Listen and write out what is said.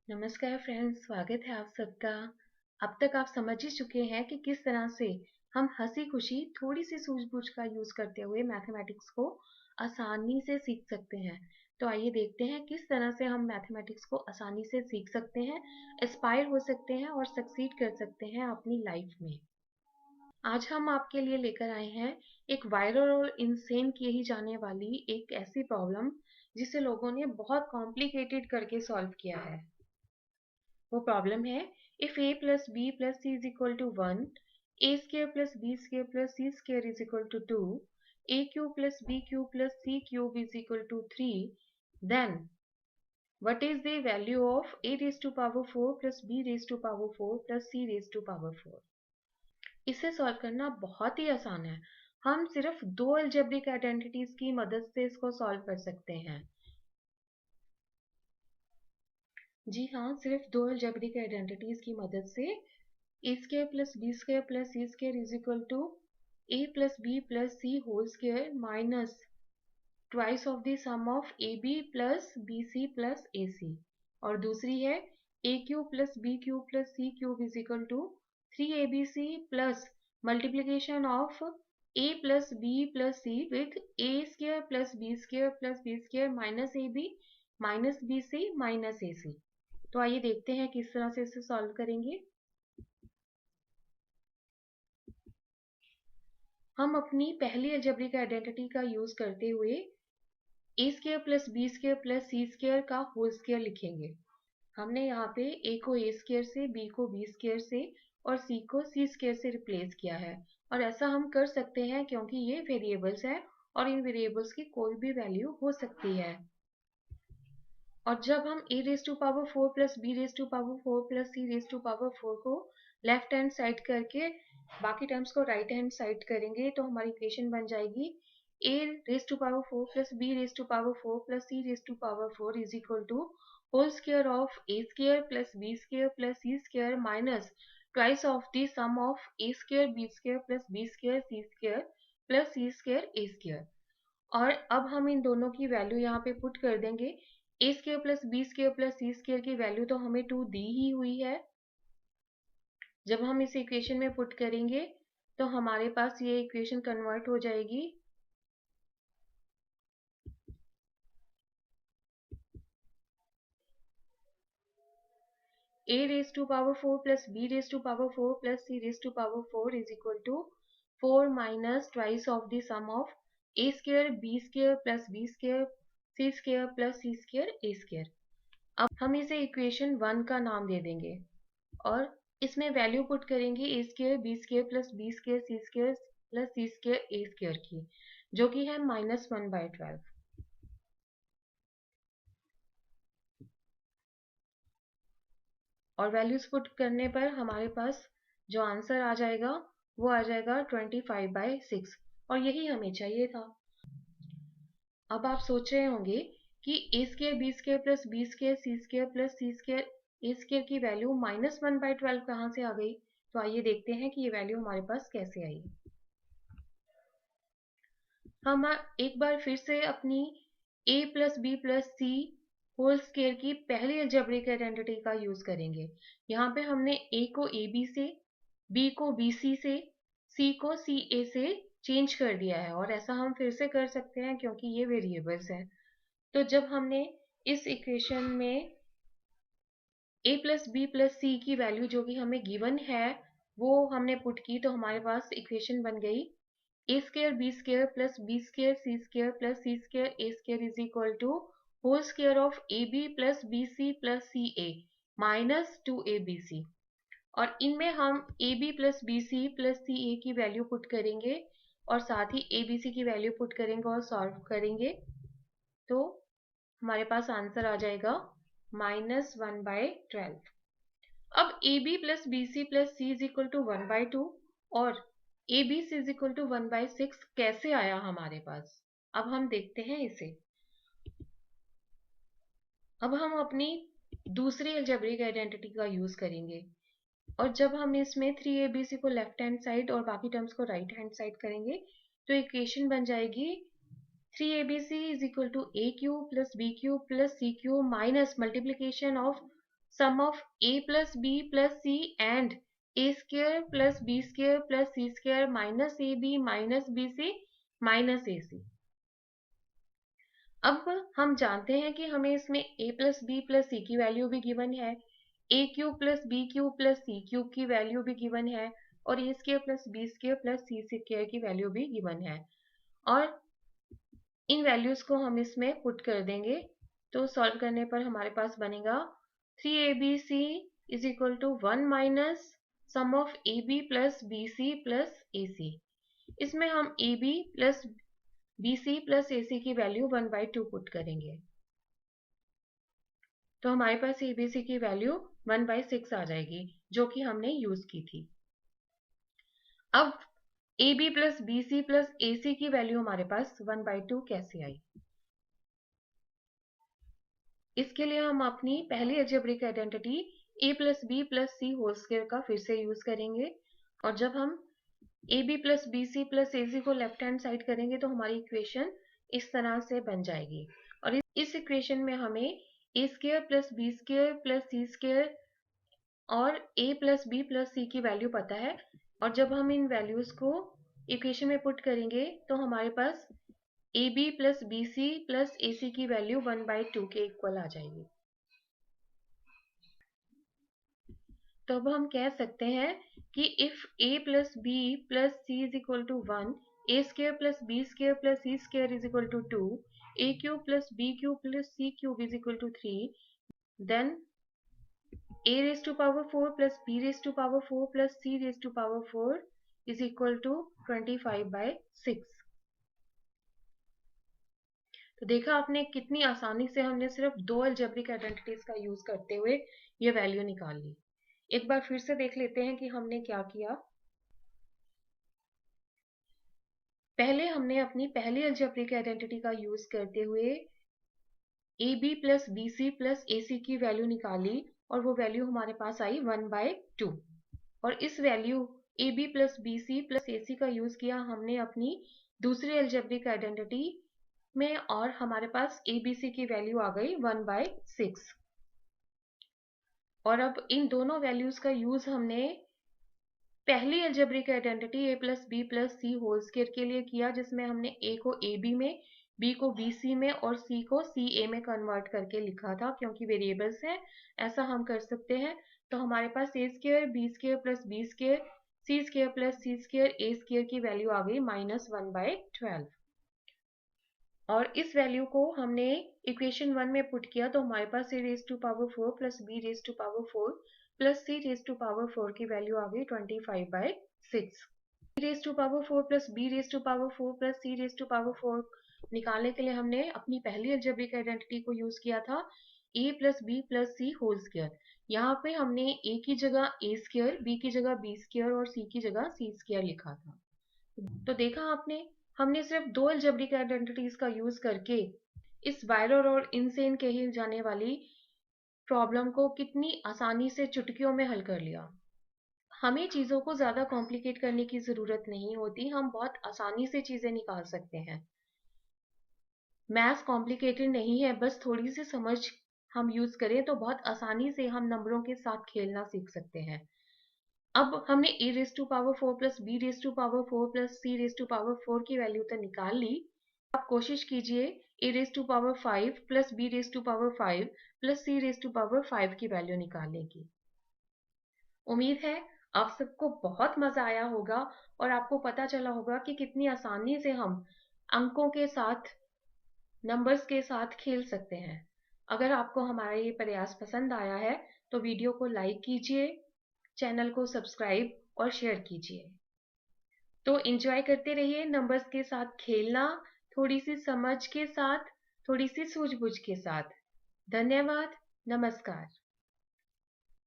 नमस्कार फ्रेंड्स, स्वागत है आप सबका। अब तक आप समझ ही चुके हैं कि किस तरह से हम हंसी खुशी थोड़ी सी सूझबूझ का यूज करते हुए मैथमेटिक्स को आसानी से सीख सकते हैं। तो आइए देखते हैं किस तरह से हम मैथमेटिक्स को आसानी से सीख सकते हैं, इंस्पायर हो सकते हैं और सक्सीड कर सकते हैं अपनी लाइफ में। आज हम आपके लिए लेकर आए हैं एक वायरल और इंसेन की जाने वाली एक ऐसी प्रॉब्लम जिसे लोगों ने बहुत कॉम्प्लिकेटेड करके सॉल्व किया है। वो प्रॉब्लम है, if a plus B plus C is equal to 1, A square plus B square plus C square is equal to 2, A cube plus B cube plus C cube is equal to 3, then what is the value of a raised to power 4 plus b raised to power 4 plus c raised to power 4। इसे solve करना बहुत ही आसान है। हम सिर्फ दो algebraic identities की मदद से इसको सॉल्व कर सकते हैं। जी हाँ, सिर्फ दो अलजेब्रिक आइडेंटिटीज की मदद से a square plus B square plus C square is equal to a plus B plus C whole square minus twice of the sum of a b plus B C plus a c. और दूसरी है a cube plus B cube plus C cube is equal to 3abc plus multiplication of a plus B plus c with a square plus B square minus a b minus B C minus ए सी। तो आइए देखते हैं किस तरह से इसे solve करेंगे। हम अपनी पहली अलजेब्रिक आइडेंटिटी का यूज करते हुए a square plus B square plus C square का होल स्क्वायर लिखेंगे। हमने यहाँ पे ए को ए स्क्वायर से, बी को बी स्क्वायर से और सी को सी स्क्वायर से रिप्लेस किया है। और ऐसा हम कर सकते हैं क्योंकि ये वेरिएबल्स है और इन वेरिएबल्स की कोई भी वैल्यू हो सकती है। और जब हम a raise to power 4 plus B raise to power 4 plus C raise to power 4 को लेफ्ट हैंड साइड करके बाकी टर्म्स को राइट हैंड साइड करेंगे तो हमारी इक्वेशन बन जाएगी a raise to power 4 plus B raise to power 4 plus C raise to power 4 is equal to whole square of a square plus B square plus C square minus twice of the sum of a square B square plus B square C square plus C square a square. और अब हम इन दोनों की value यहाँ पे put कर देंगे। A square plus B square plus C square की वैल्यू तो हमें 2 दी ही हुई है। जब हम इस इक्वेशन में पुट करेंगे तो हमारे पास ये इक्वेशन कन्वर्ट हो जाएगी a raise to power 4 plus B raise to power 4 plus C raise to power 4 is equal to 4 minus twice of the sum of A square B square plus B square C square plus C square A square. अब हम इसे equation 1 का नाम दे देंगे और इसमें value put करेंगे a square B square plus B square C square plus C square A square की, जो कि है -1/12। और वैल्यूज पुट करने पर हमारे पास जो आंसर आ जाएगा वो आ जाएगा 25/6 और यही हमें चाहिए था। अब आप सोच रहे होंगे कि a square B square plus B square C square plus C square A square की वैल्यू -1/12 कहाँ से आ गई। तो आइए देखते हैं कि ये वैल्यू हमारे पास कैसे आई। हम एक बार फिर से अपनी a plus B plus C whole square की पहली अलजेब्रिक आइडेंटिटी का यूज करेंगे। यहाँ पे हमने a को ab से, b को bc से, c को ca से चेंज कर दिया है और ऐसा हम फिर से कर सकते हैं क्योंकि ये वेरिएबल्स हैं। तो जब हमने इस इक्वेशन में a plus B plus c की वैल्यू जो कि हमें गिवन है वो हमने पुट की तो हमारे पास इक्वेशन बन गई a square b square plus b square c square plus c square a square is equal to whole square of ab plus bc plus ca minus 2abc। और इनमें हम ab plus bc plus ca की value put करेंगे और साथ ही abc की value put करेंगे और सॉल्व करेंगे तो हमारे पास आंसर आ जाएगा -1/12। अब AB plus B C plus C is equal to 1/2 और A B C is equal to 1/6 कैसे आया हमारे पास। अब हम देखते हैं इसे। अब हम अपनी दूसरी अलजेब्रिक आइडेंटिटी का यूज करेंगे और जब हम इसमें 3abc को लेफ्ट हैंड साइड और बाकी टर्म्स को राइट हैंड साइड करेंगे तो इक्वेशन बन जाएगी 3abc is equal to a cube plus B cube plus C cube minus multiplication of sum of a plus b plus c and a square plus b square plus c square minus ab minus bc minus ac। अब हम जानते हैं कि हमें इसमें a plus B plus c की value भी given है, a cube plus B cube plus C cube की वैल्यू भी गिवन है और a square plus B square plus C square की वैल्यू भी गिवन है। और इन वैल्यूज को हम इसमें पुट कर देंगे तो सॉल्व करने पर हमारे पास बनेगा 3abc is equal to 1 minus sum of ab plus bc plus ac। इसमें हम ab plus bc plus ac की वैल्यू 1/2 पुट करेंगे तो हमारे पास abc की वैल्यू 1/6 आ जाएगी जो कि हमने यूज की थी। अब ab plus bc plus ac की वैल्यू हमारे पास 1/2 कैसे आई? इसके लिए हम अपनी पहली algebraic identity a plus B plus C whole square का फिर से यूज करेंगे और जब हम ab plus B C plus a c को लेफ्ट हैंड साइड करेंगे तो हमारी इक्वेशन इस तरह से बन जाएगी और इस इक्वेशन में हमें a square plus B square plus C square और a plus B plus c की वैल्यू पता है और जब हम इन वैल्यूज को इक्वेशन में पुट करेंगे तो हमारे पास a b plus B C plus a c की वैल्यू 1/2 के इक्वल आ जाएगी। तो अब हम कह सकते हैं कि if a plus B plus C is equal to 1, A square plus B square plus C square is equal to 2, A cube plus B cube plus C cube is equal to 3, then a raised to power 4 plus b raised to power 4 plus c raised to power 4 is equal to 25/6। तो देखा आपने कितनी आसानी से हमने सिर्फ दो algebraic identities का यूज करते हुए ये वैल्यू निकाल ली। एक बार फिर से देख लेते हैं कि हमने क्या किया। पहले हमने अपनी पहली अलजेब्रिक आइडेंटिटी का यूज करते हुए a b plus B C plus a c की वैल्यू निकाली और वो वैल्यू हमारे पास आई 1/2 और इस value a b plus B C plus a c का यूज किया हमने अपनी दूसरी अलजेब्रिक आइडेंटिटी में और हमारे पास ए बी सी की वैल्यू आ गई 1/6 और अब इन दोनों वैल्यूज का यूज हमने पहली algebraic identity a plus B plus C whole square के लिए किया जिसमें हमने a को ए बी में b को बी सी में और c को सी ए में कन्वर्ट करके लिखा था क्योंकि वेरिएबल्स हैं ऐसा हम कर सकते हैं। तो हमारे पास a square B square plus B square C square plus C square A square की वैल्यू आ गई -1/12 और इस वैल्यू को हमने इक्वेशन 1 में पुट किया तो हमारे पास a raise to power 4 plus b raise to power 4 plus c raise to power 4 की वैल्यू आ गई 25/6। b raise to power 4 plus b raise to power 4 plus c raise to power 4 निकालने के लिए हमने अपनी पहली अलजेब्रिक आइडेंटिटी को यूज किया था a plus B plus C whole square. यहाँ पे हमने a की जगह a स्क्वायर, b की जगह b स्क्वायर और c की जगह c स्क्वायर लिखा था। तो देखा आपने हमने सिर्फ दो अलजेब्रिक आइडेंटिटीज का यूज करके इस वायरर और इनसेन कही जाने वाली प्रॉब्लम को कितनी आसानी से चुटकियों में हल कर लिया। हमें चीजों को ज्यादा कॉम्प्लिकेट करने की जरूरत नहीं होती, हम बहुत आसानी से चीजें निकाल सकते हैं। मैथ्स कॉम्प्लिकेटेड नहीं है, बस थोड़ी सी समझ हम यूज करें तो बहुत आसानी से हम नंबरों के साथ खेलना सीख सकते हैं। अब हमने a raise to power 4 plus b raise to power 4 plus c raise to power 4 की वैल्यू तो निकाल ली। आप कोशिश कीजिए a raise to power 5 plus b raise to power 5 plus c raise to power 5 की वैल्यू निकालने की। उम्मीद है आप सबको बहुत मजा आया होगा और आपको पता चला होगा कि कितनी आसानी से हम अंकों के साथ नंबर्स के साथ खेल सकते हैं। अगर आपको हमारा ये प्रयास पसंद आया है तो वीडियो को लाइक कीजिए, चैनल को सब्सक्राइब और शेयर कीजिए। तो एंजॉय करते रहिए नंबर्स के साथ खेलना, थोड़ी सी समझ के साथ, थोड़ी सी सूझबूझ के साथ। धन्यवाद, नमस्कार।